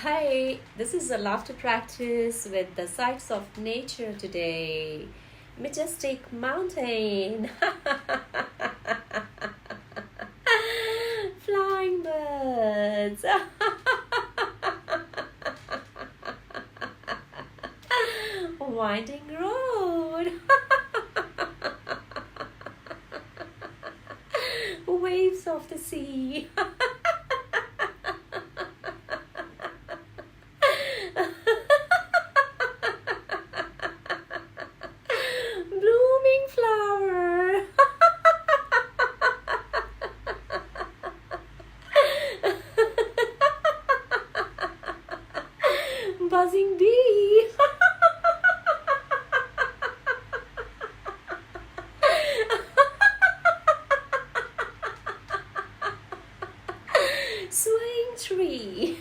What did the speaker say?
Hi, this is a laughter practice with the sights of nature today. Majestic mountain, flying birds, winding road, waves of the sea. Blooming flower, buzzing bee, swaying tree.